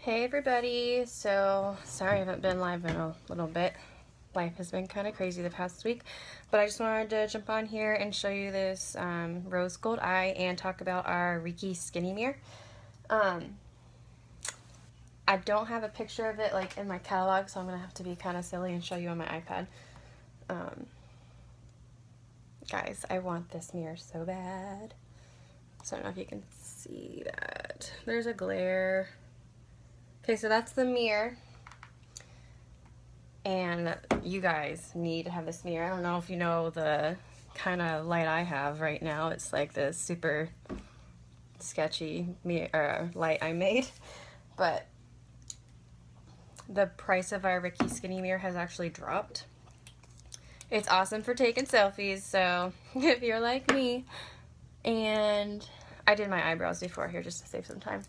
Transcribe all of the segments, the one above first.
Hey everybody, so sorry I haven't been live in a little bit. Life has been kind of crazy the past week, but I just wanted to jump on here and show you this rose gold eye and talk about our Riki skinny mirror. I don't have a picture of it like in my catalog, so I'm gonna have to be kind of silly and show you on my iPad. Guys, I want this mirror so bad. So I don't know if you can see that. There's a glare. Okay, so that's the mirror, and you guys need to have this mirror. I don't know if you know the kind of light I have right now. It's like the super sketchy light I made, but the price of our Riki skinny mirror has actually dropped. It's awesome for taking selfies, so if you're like me, and I did my eyebrows before here just to save some time.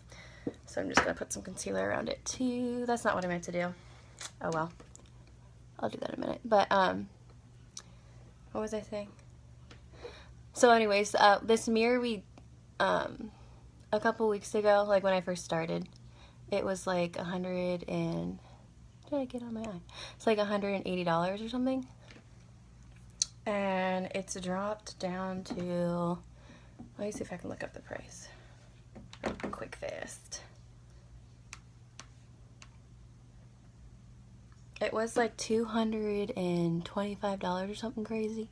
So I'm just going to put some concealer around it too. That's not what I meant to do. Oh well. I'll do that in a minute. But, what was I saying? So anyways, this mirror a couple weeks ago, like when I first started, it was like did I get on my eye? It's like $180 or something. And it's dropped down to, let me see if I can look up the price. Quick fast. It was like $225 or something crazy.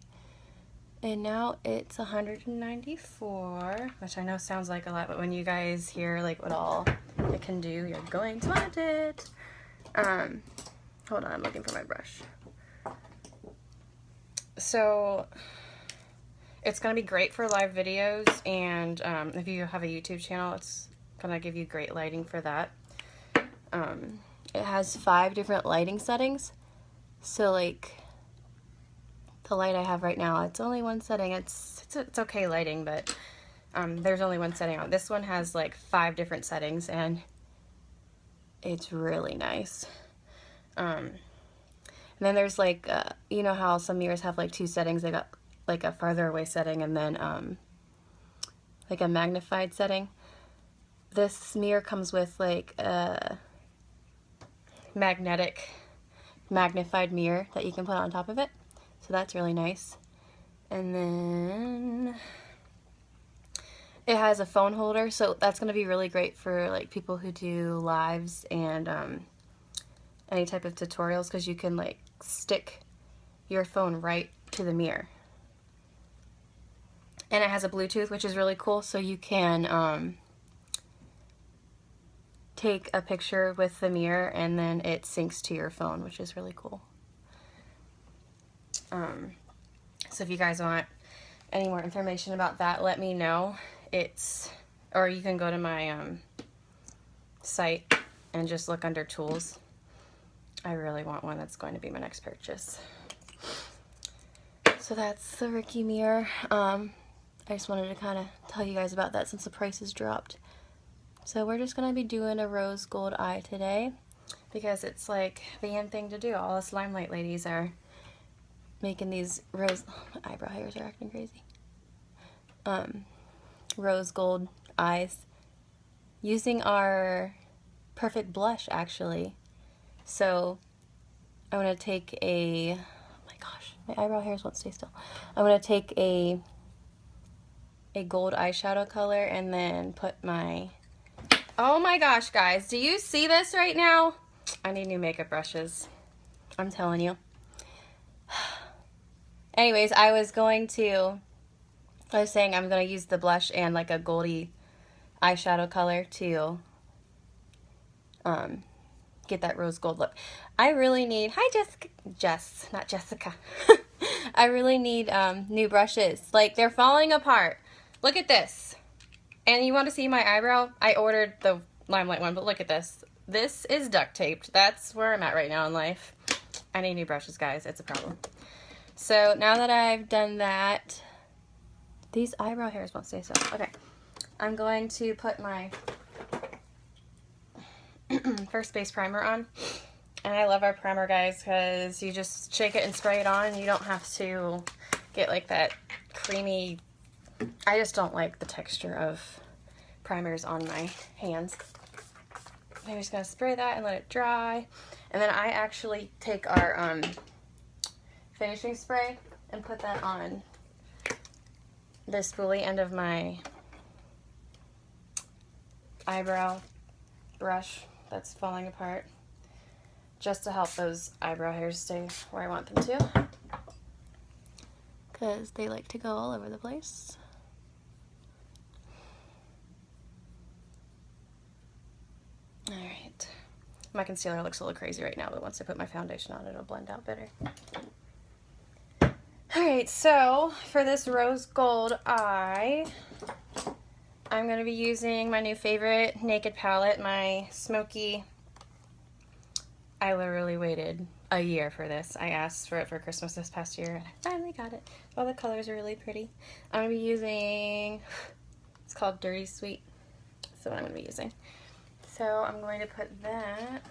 And now it's $194, which I know sounds like a lot, but when you guys hear like what all it can do, you're going to want it. Hold on, I'm looking for my brush. So it's going to be great for live videos, and if you have a YouTube channel, it's going to give you great lighting for that. It has 5 different lighting settings. So like the light I have right now, it's only one setting. It's okay lighting, but there's only one setting on. This one has like 5 different settings, and it's really nice. And then there's like, you know how some mirrors have like 2 settings? They got like a farther away setting and then like a magnified setting. This mirror comes with like a magnified mirror that you can put on top of it, so that's really nice. And then it has a phone holder, so that's going to be really great for like people who do lives and any type of tutorials, because you can like stick your phone right to the mirror. And it has a Bluetooth, which is really cool, so you can take a picture with the mirror and then it syncs to your phone, which is really cool. So if you guys want any more information about that, let me know. Or you can go to my site and just look under tools. I really want one. That's going to be my next purchase. So that's the Riki mirror. I just wanted to kind of tell you guys about that since the price has dropped. So we're just going to be doing a rose gold eye today because it's like the in thing to do. All us Limelight ladies are making these my eyebrow hairs are acting crazy. Rose gold eyes using our Perfect blush actually. So I'm going to take oh my gosh, my eyebrow hairs won't stay still. I'm going to take a gold eyeshadow color and then put my, oh my gosh guys, do you see this right now? I need new makeup brushes, I'm telling you. Anyways, I was saying I'm going to use the blush and like a goldy eyeshadow color to get that rose gold look. I really need, hi Jess, not Jessica. I really need new brushes. Like, they're falling apart. Look at this. And you want to see my eyebrow? I ordered the Limelight one, but look at this. This is duct taped. That's where I'm at right now in life. I need new brushes, guys. It's a problem. So now that I've done that, these eyebrow hairs won't stay still. Okay. I'm going to put my First Base primer on. And I love our primer, guys, because you just shake it and spray it on. You don't have to get like that creamy. I just don't like the texture of primers on my hands. I'm just gonna spray that and let it dry. And then I actually take our finishing spray and put that on the spoolie end of my eyebrow brush that's falling apart, just to help those eyebrow hairs stay where I want them to, because they like to go all over the place. Alright, my concealer looks a little crazy right now, but once I put my foundation on, it'll blend out better. Alright, so for this rose gold eye, I'm going to be using my new favorite Naked palette, my smoky. I literally waited a year for this. I asked for it for Christmas this past year, and I finally got it. All the colors are really pretty. I'm going to be using, it's called Dirty Sweet. That's what I'm going to be using. So I'm going to put that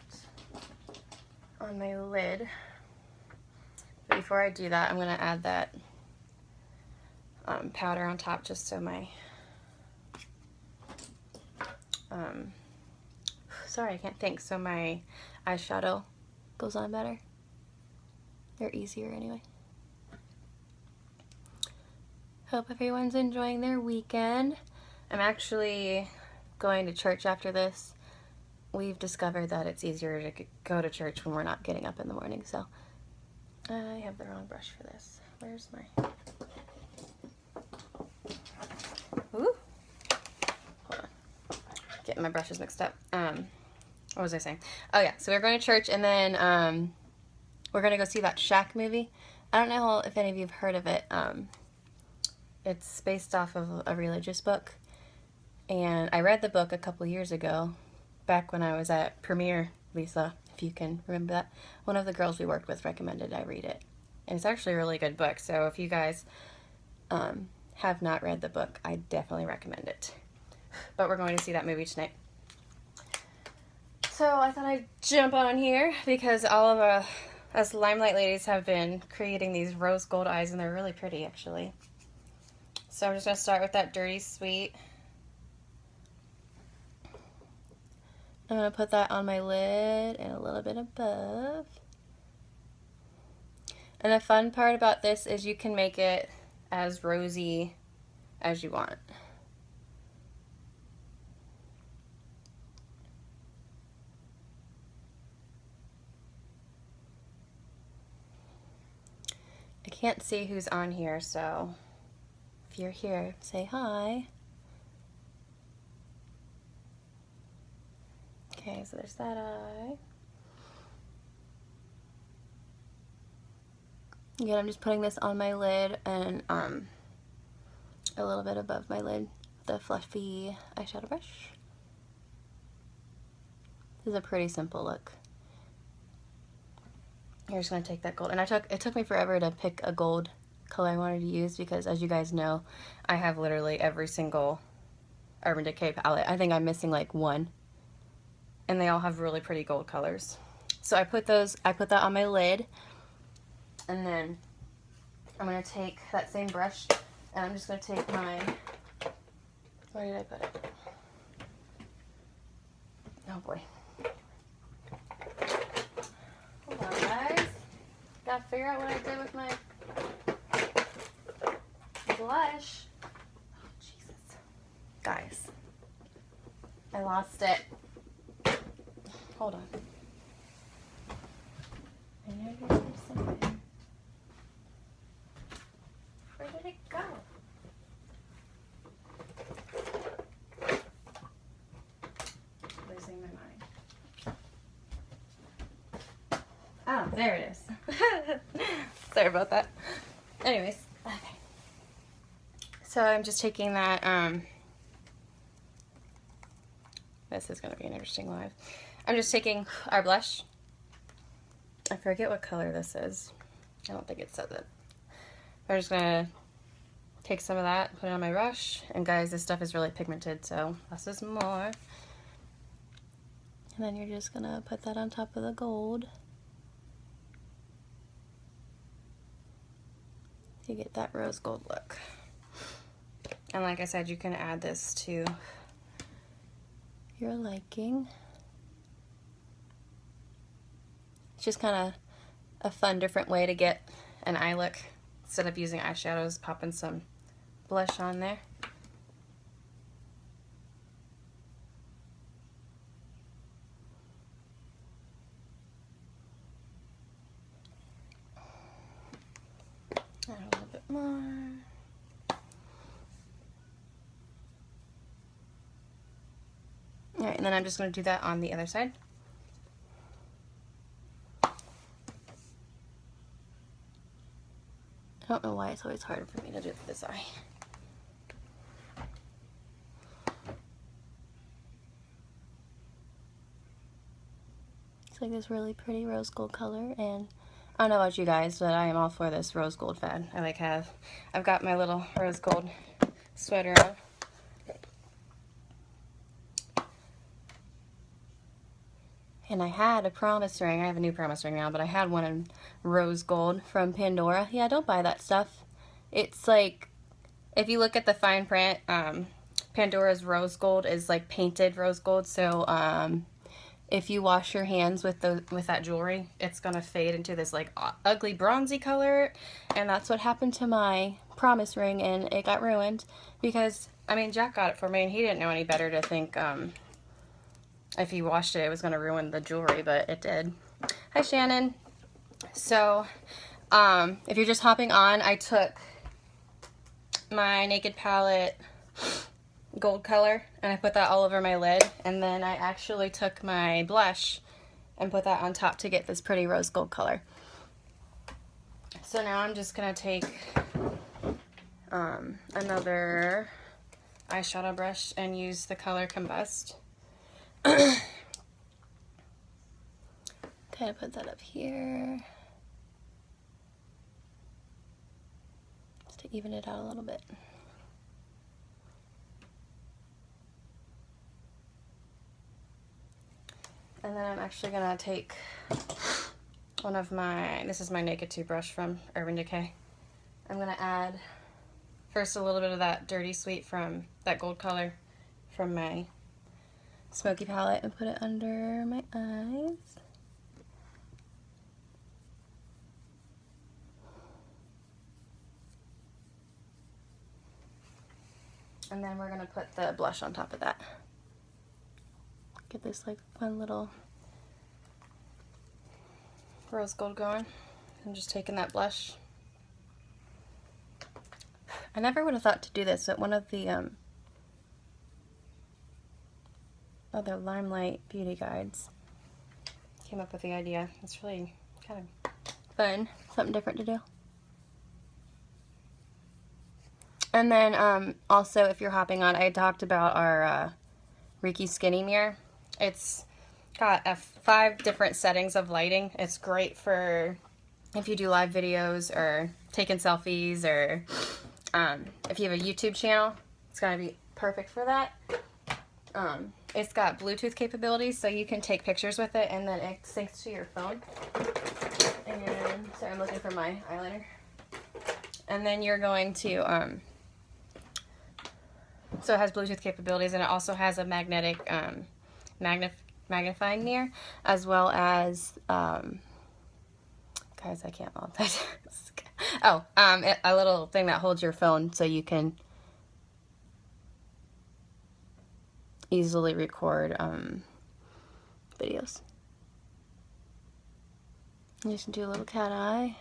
on my lid. But before I do that, I'm going to add that powder on top, just so my sorry, I can't think, so my eyeshadow goes on better. They're easier anyway. Hope everyone's enjoying their weekend. I'm actually going to church after this. We've discovered that it's easier to go to church when we're not getting up in the morning, so I have the wrong brush for this. Where's my... Ooh. Hold on. Getting my brushes mixed up. What was I saying? Oh yeah, so we're going to church, and then we're going to go see that Shack movie. I don't know if any of you have heard of it. It's based off of a religious book, and I read the book a couple years ago, back when I was at Premiere, Lisa, if you can remember that. One of the girls we worked with recommended I read it, and it's actually a really good book, so if you guys have not read the book, I definitely recommend it. But we're going to see that movie tonight. So I thought I'd jump on here because all of us Limelight ladies have been creating these rose gold eyes, and they're really pretty actually. So I'm just going to start with that Dirty Sweet. I'm going to put that on my lid and a little bit above. And the fun part about this is you can make it as rosy as you want. I can't see who's on here, so if you're here, say hi. Okay, so there's that eye. Again, I'm just putting this on my lid and a little bit above my lid with a fluffy eyeshadow brush. This is a pretty simple look. You're just gonna take that gold, and it took me forever to pick a gold color I wanted to use because, as you guys know, I have literally every single Urban Decay palette. I think I'm missing like one, and they all have really pretty gold colors. So I put that on my lid, and then I'm gonna take that same brush, and I'm just gonna take my, where did I put it? Oh boy. Hold on, guys. Gotta figure out what I did with my blush. Oh, Jesus. Guys. I lost it. Hold on. I know you're here somewhere. Where did it go? Losing my mind. Oh, there it is. Sorry about that. Anyways, okay. So I'm just taking that, this is going to be an interesting live. I'm just taking our blush. I forget what color this is. I don't think it says it. I'm just going to take some of that, put it on my brush. And guys, this stuff is really pigmented, so less is more. And then you're just going to put that on top of the gold. You get that rose gold look. And like I said, you can add this to your liking. just kind of a fun, different way to get an eye look. Instead of using eyeshadows, popping some blush on there. Add a little bit more. Alright, and then I'm just going to do that on the other side. I don't know why it's always harder for me to do it for this eye. It's like this really pretty rose gold color, and I don't know about you guys, but I am all for this rose gold fad. I've got my little rose gold sweater on. And I had a promise ring. I have a new promise ring now, but I had one in rose gold from Pandora. Yeah, don't buy that stuff. It's like, if you look at the fine print, Pandora's rose gold is like painted rose gold. So if you wash your hands with that jewelry, it's gonna fade into this like ugly bronzy color. And that's what happened to my promise ring, and it got ruined because, I mean, Jack got it for me, and he didn't know any better to think if he washed it, it was going to ruin the jewelry, but it did. Hi, Shannon. So, if you're just hopping on, I took my Naked palette gold color, and I put that all over my lid, and then I actually took my blush and put that on top to get this pretty rose gold color. So now I'm just going to take another eyeshadow brush and use the color Combust. Kind of put that up here just to even it out a little bit. And then I'm actually gonna take one of this is my Naked 2 brush from Urban Decay. I'm gonna add first a little bit of that Dirty Sweet from that gold color from my Smoky palette and put it under my eyes. And then we're gonna put the blush on top of that. Get this like fun little rose gold going. I'm just taking that blush. I never would have thought to do this, but one of the other Limelight beauty guides came up with the idea. It's really kind of fun, something different to do. And then also, if you're hopping on, I talked about our Riki Skinny Mirror. It's got 5 different settings of lighting. It's great for if you do live videos or taking selfies, or if you have a YouTube channel, it's gonna be perfect for that. It's got Bluetooth capabilities, so you can take pictures with it, and then it syncs to your phone. And sorry, I'm looking for my eyeliner. And then you're going to so it has Bluetooth capabilities, and it also has a magnetic magnifying mirror, as well as guys, I can't multitask. A little thing that holds your phone so you can easily record videos. You can do a little cat eye.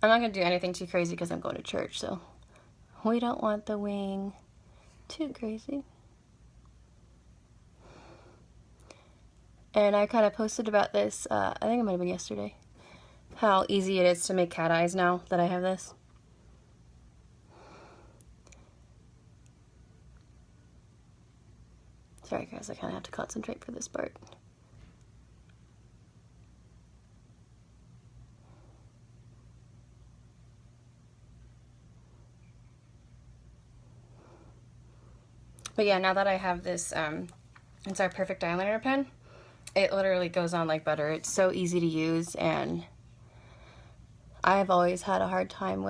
I'm not going to do anything too crazy because I'm going to church, so we don't want the wing too crazy. And I kind of posted about this, I think it might have been yesterday, how easy it is to make cat eyes now that I have this. Sorry guys, I kind of have to concentrate for this part. But yeah, now that I have this, it's our Perfect Eyeliner pen, it literally goes on like butter. It's so easy to use, and I've always had a hard time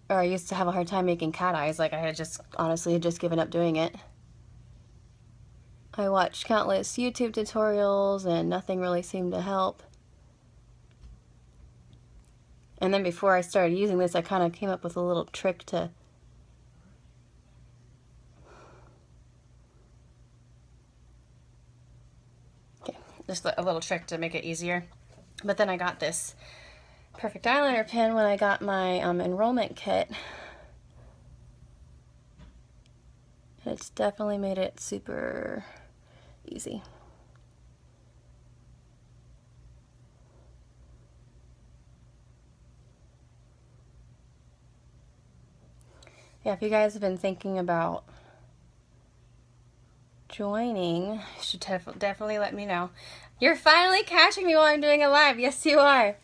I used to have a hard time making cat eyes. Like I had just, honestly, just given up doing it. I watched countless YouTube tutorials and nothing really seemed to help. And then before I started using this, I kind of came up with a little trick to just a little trick to make it easier. But then I got this perfect eyeliner pen when I got my enrollment kit. It's definitely made it super easy. Yeah, if you guys have been thinking about joining, you should definitely let me know. You're finally catching me while I'm doing a live. Yes, you are.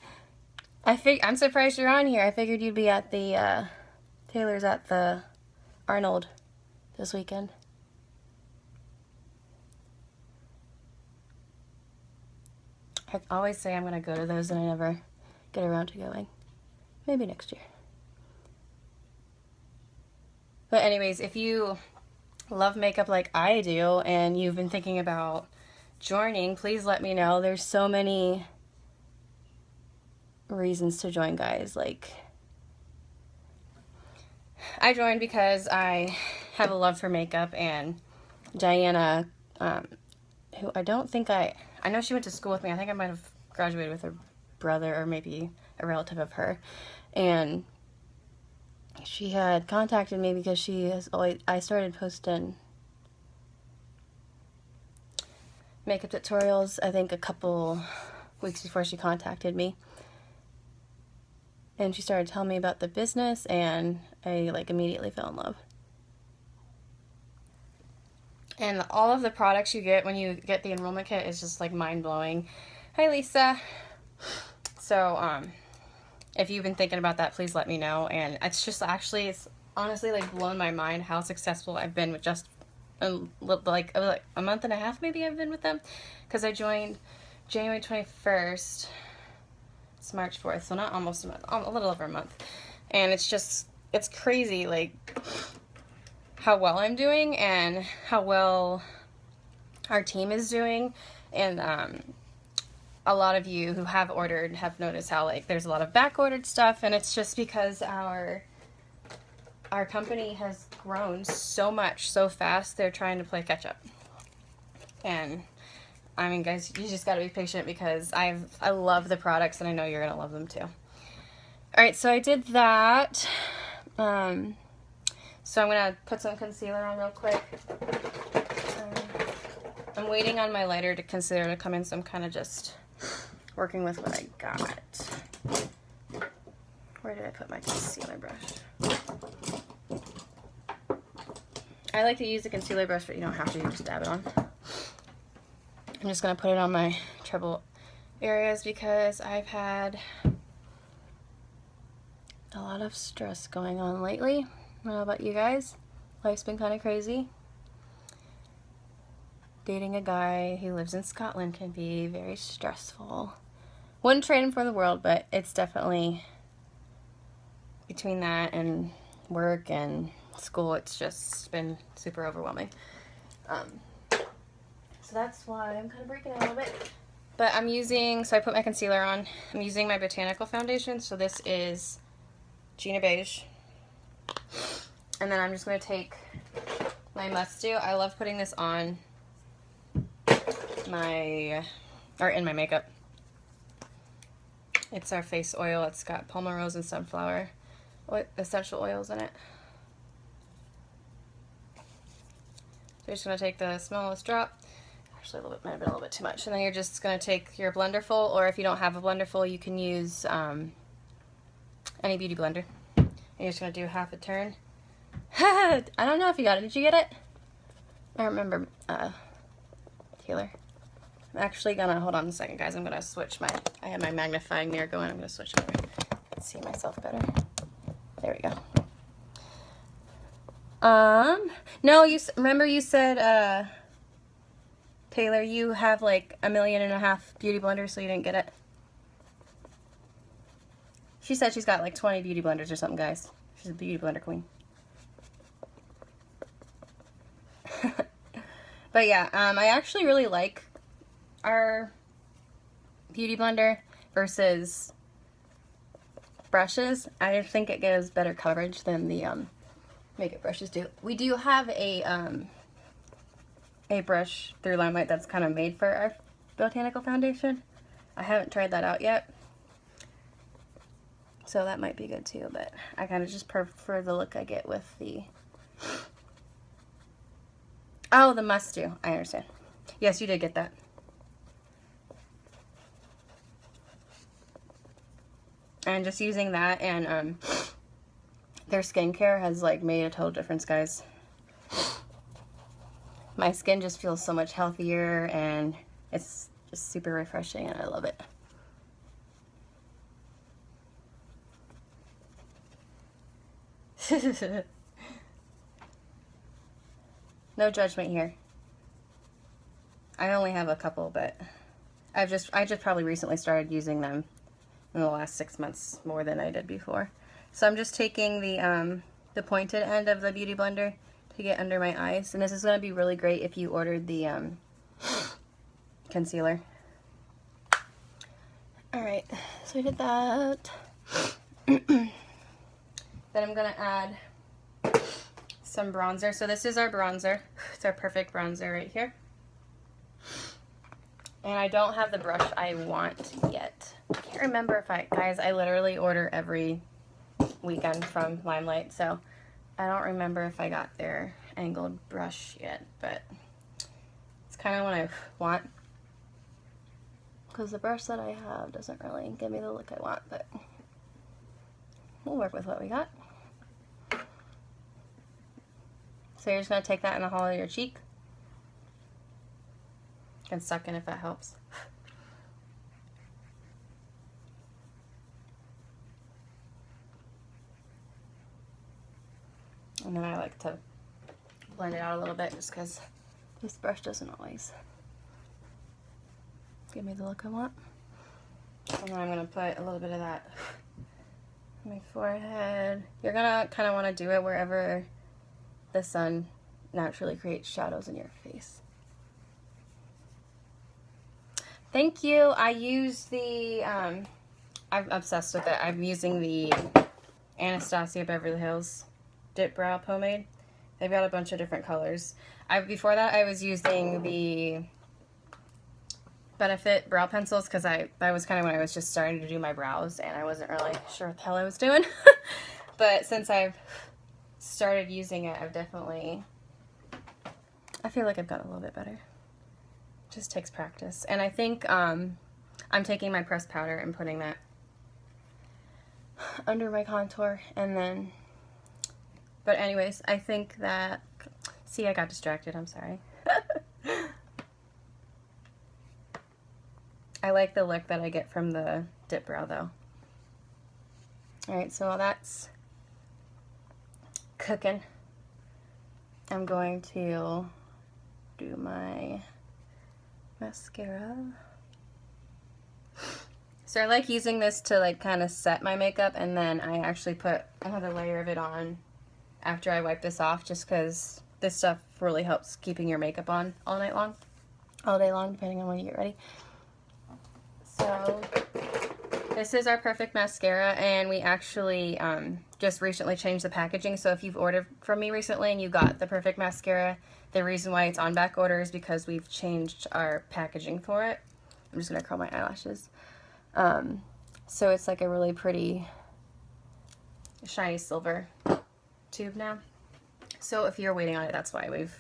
I'm surprised you're on here. I figured you'd be at the Taylor's at the Arnold this weekend. I always say I'm going to go to those and I never get around to going. Maybe next year. But anyways, if you love makeup like I do and you've been thinking about joining, please let me know. There's so many reasons to join, guys. Like, I joined because I have a love for makeup, and Diana, who I know she went to school with me. I think I might have graduated with her brother or maybe a relative of her, and she had contacted me because I started posting makeup tutorials, I think a couple weeks before she contacted me. And she started telling me about the business, and I immediately fell in love. And all of the products you get when you get the enrollment kit is just mind-blowing. Hi, Lisa. So, if you've been thinking about that, please let me know. And it's just it's honestly blown my mind how successful I've been with just a month and a half maybe I've been with them, because I joined January 21st. It's March 4th, so not almost a month, a little over a month. And it's crazy how well I'm doing and how well our team is doing. And a lot of you who have ordered have noticed how there's a lot of back ordered stuff, and it's just because our company has grown so much so fast. They're trying to play catch up. And I mean, guys, you just got to be patient, because I love the products, and I know you're gonna love them too. All right, so I did that. So I'm gonna put some concealer on real quick. I'm waiting on my lighter to concealer to come in, so I'm kind of just working with what I got. Where did I put my concealer brush? I like to use the concealer brush, but you don't have to. You just dab it on. I'm just going to put it on my trouble areas because I've had a lot of stress going on lately. I don't know about you guys. Life's been kind of crazy. Dating a guy who lives in Scotland can be very stressful. Wouldn't trade him for the world, but it's definitely, between that and work and school, it's just been super overwhelming. So that's why I'm kind of breaking it a little bit. But so I put my concealer on. I'm using my Botanical foundation. So this is Gina Beige. And then I'm just going to take my Must Do. I love putting this on in my makeup. It's our face oil. It's got Palmerose and sunflower essential oils in it. So you're just going to take the smallest drop. Actually, might have been a little bit too much. And then you're just going to take your Blenderful, or if you don't have a Blenderful, you can use any beauty blender. And you're just going to do half a turn. I don't know if you got it. Did you get it? I remember, Taylor. I'm actually going to, hold on a second, guys. I'm going to switch I have my magnifying mirror going. I'm going to switch over. I can see myself better. There we go. No, remember you said, Taylor, you have like 1.5 million beauty blenders, so you didn't get it. She said she's got like 20 beauty blenders or something, guys. She's a beauty blender queen. But yeah, I actually really like our Beauty Blender versus brushes. I just think it gives better coverage than the makeup brushes do. We do have a brush through Limelight that's kind of made for our botanical foundation. I haven't tried that out yet, so that might be good too, but I kind of just prefer the look I get with the... Oh, the must do. I understand. Yes, you did get that. And just using that and their skincare has like made a total difference, guys. My skin just feels so much healthier and it's just super refreshing and I love it. No judgment here. I only have a couple, but I just probably recently started using them in the last 6 months more than I did before. So I'm just taking the pointed end of the Beauty Blender to get under my eyes, and this is going to be really great if you ordered the concealer. Alright, so I did that. Then I'm going to add some bronzer. So this is our bronzer. It's our perfect bronzer right here. And I don't have the brush I want yet. I can't remember if guys, I literally order every weekend from Limelight, so I don't remember if I got their angled brush yet, but it's kind of what I want. Because the brush that I have doesn't really give me the look I want, but we'll work with what we got. So you're just going to take that in the hollow of your cheek. You can suck in if that helps. And then I like to blend it out a little bit just because this brush doesn't always give me the look I want. And then I'm going to put a little bit of that on my forehead. You're going to kind of want to do it wherever the sun naturally creates shadows in your face. Thank you. I use the, I'm obsessed with it. I'm using the Anastasia Beverly Hills Dip Brow Pomade. They've got a bunch of different colors. Before that, I was using the Benefit brow pencils because that was kind of when I was just starting to do my brows and I wasn't really sure what the hell I was doing. But since I've started using it, I feel like I've gotten a little bit better. It just takes practice. And I think I'm taking my pressed powder and putting that under my contour and then, but anyways, I think that, see, I got distracted, I'm sorry. I like the look that I get from the dip brow though. Alright, so while that's cooking, I'm going to do my mascara. So I like using this to like kind of set my makeup, and then I actually put another layer of it on after I wipe this off, just because this stuff really helps keeping your makeup on all night long, all day long, depending on when you get ready. So this is our perfect mascara, and we actually just recently changed the packaging. So if you've ordered from me recently and you got the perfect mascara, the reason why it's on back order is because we've changed our packaging for it. I'm just gonna curl my eyelashes. So it's like a really pretty shiny silver tube now. So if you're waiting on it, that's why we've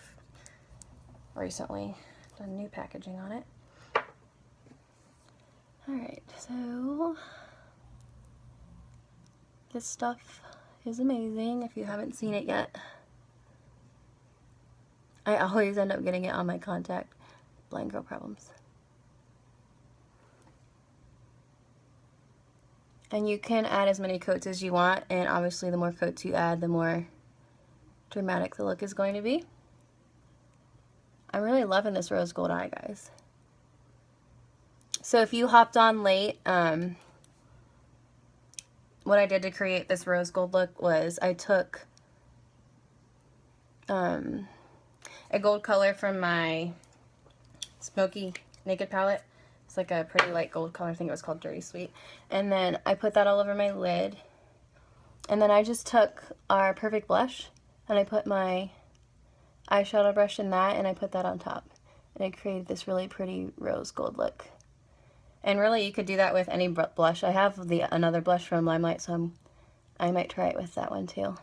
recently done new packaging on it. Alright, so this stuff is amazing if you haven't seen it yet. I always end up getting it on my contact blind girl problems. And you can add as many coats as you want, and obviously the more coats you add, the more dramatic the look is going to be. I'm really loving this rose gold eye, guys. So if you hopped on late, what I did to create this rose gold look was I took, a gold color from my Smoky Naked palette. It's like a pretty light gold color. I think it was called Dirty Sweet. And then I put that all over my lid. And then I just took our Perfect Blush and I put my eyeshadow brush in that and I put that on top. And it created this really pretty rose gold look. And really you could do that with any blush. I have another blush from Limelight, so I might try it with that one too.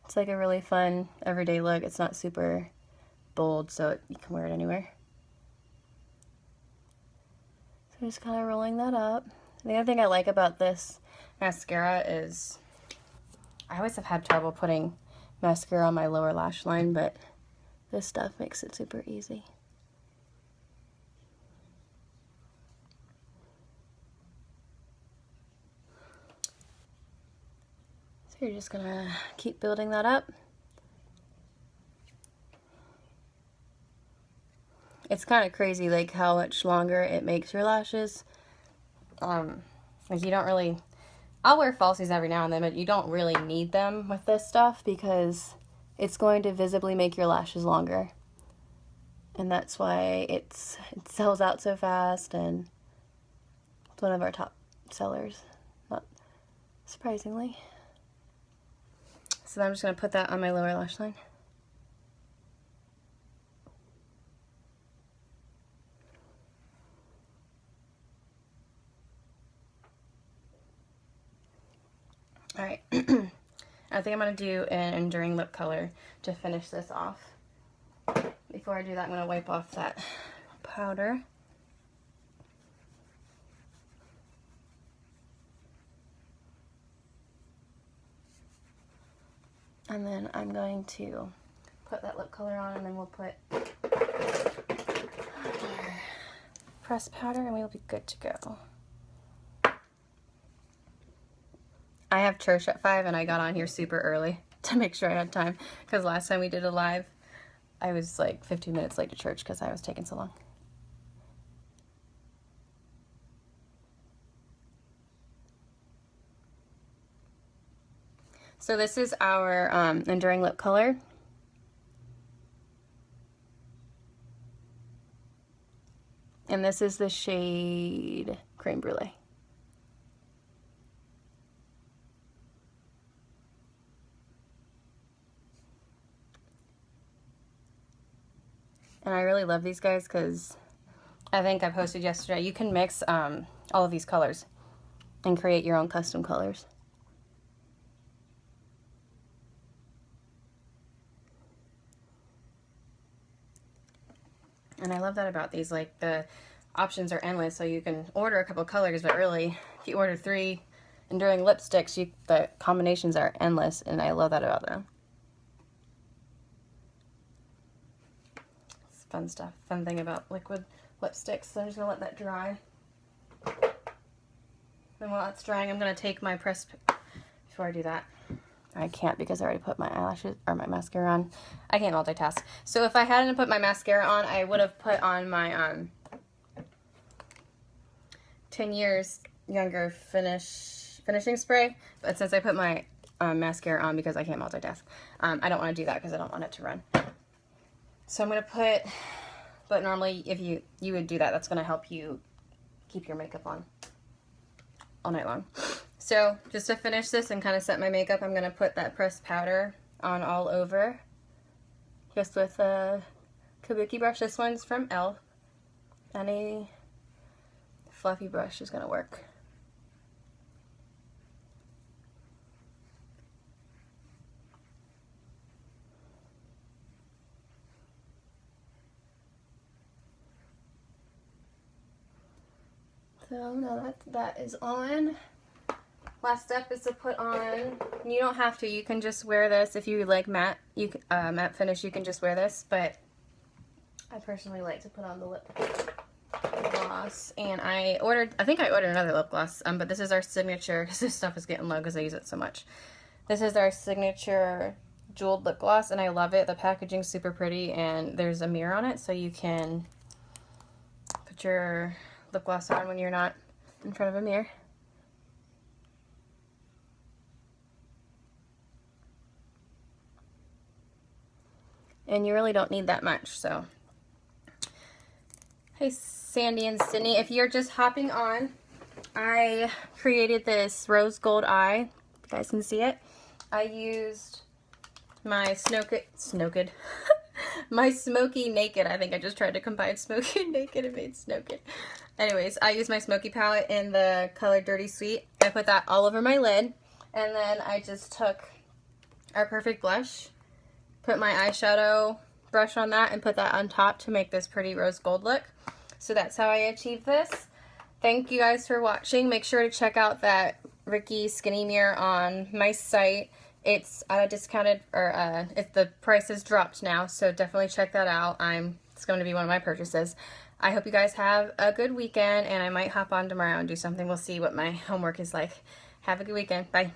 It's like a really fun everyday look. It's not super bold, so you can wear it anywhere. So I'm just kind of rolling that up. The other thing I like about this mascara is I always have had trouble putting mascara on my lower lash line, but this stuff makes it super easy. So you're just gonna keep building that up. It's kind of crazy like how much longer it makes your lashes. Like you don't really, I'll wear falsies every now and then, but you don't really need them with this stuff because it's going to visibly make your lashes longer. And that's why it sells out so fast, and it's one of our top sellers, not surprisingly. So I'm just going to put that on my lower lash line. Alright, I think I'm going to do an enduring lip color to finish this off. Before I do that, I'm going to wipe off that powder. And then I'm going to put that lip color on, and then we'll put pressed powder and we'll be good to go. I have church at 5 and I got on here super early to make sure I had time, because last time we did a live I was like 15 minutes late to church because I was taking so long. So this is our enduring lip color. And this is the shade Creme Brulee. And I really love these guys because I think I posted yesterday, you can mix all of these colors and create your own custom colors. And I love that about these, like the options are endless, so you can order a couple colors, but really if you order 3 enduring lipsticks, the combinations are endless, and I love that about them. It's fun stuff, fun thing about liquid lipsticks. So I'm just gonna let that dry. And while that's drying, I'm gonna take my press, before I do that, I can't because I already put my eyelashes or my mascara on. I can't multitask. So if I hadn't put my mascara on, I would have put on my 10 years younger finishing spray. But since I put my mascara on because I can't multitask, I don't want to do that because I don't want it to run. So I'm gonna put, but normally if you would do that, that's gonna help you keep your makeup on all night long. So just to finish this and kind of set my makeup, I'm going to put that pressed powder on all over, just with a kabuki brush. This one's from e.l.f. Any fluffy brush is going to work. So now that is on. Last step is to put on, you don't have to, you can just wear this if you like matte, matte finish, you can just wear this, but I personally like to put on the lip gloss, and I think I ordered another lip gloss, but this is our signature, because this stuff is getting low because I use it so much. This is our signature jeweled lip gloss, and I love it. The packaging's super pretty, and there's a mirror on it, so you can put your lip gloss on when you're not in front of a mirror. and you really don't need that much. So, hey Sandy and Sydney, if you're just hopping on, I created this rose gold eye. You guys can see it. I used my my Smoky Naked. I think I just tried to combine Smoky and Naked and made Snoked. Anyways, I used my Smoky palette in the color Dirty Sweet. I put that all over my lid, and then I just took our Perfect Blush, put my eyeshadow brush on that, and put that on top to make this pretty rose gold look. So that's how I achieved this. Thank you guys for watching. Make sure to check out that Riki Skinny Mirror on my site. It's at a discounted, or the price has dropped now, so definitely check that out. It's going to be one of my purchases. I hope you guys have a good weekend, and I might hop on tomorrow and do something. We'll see what my homework is like. Have a good weekend. Bye.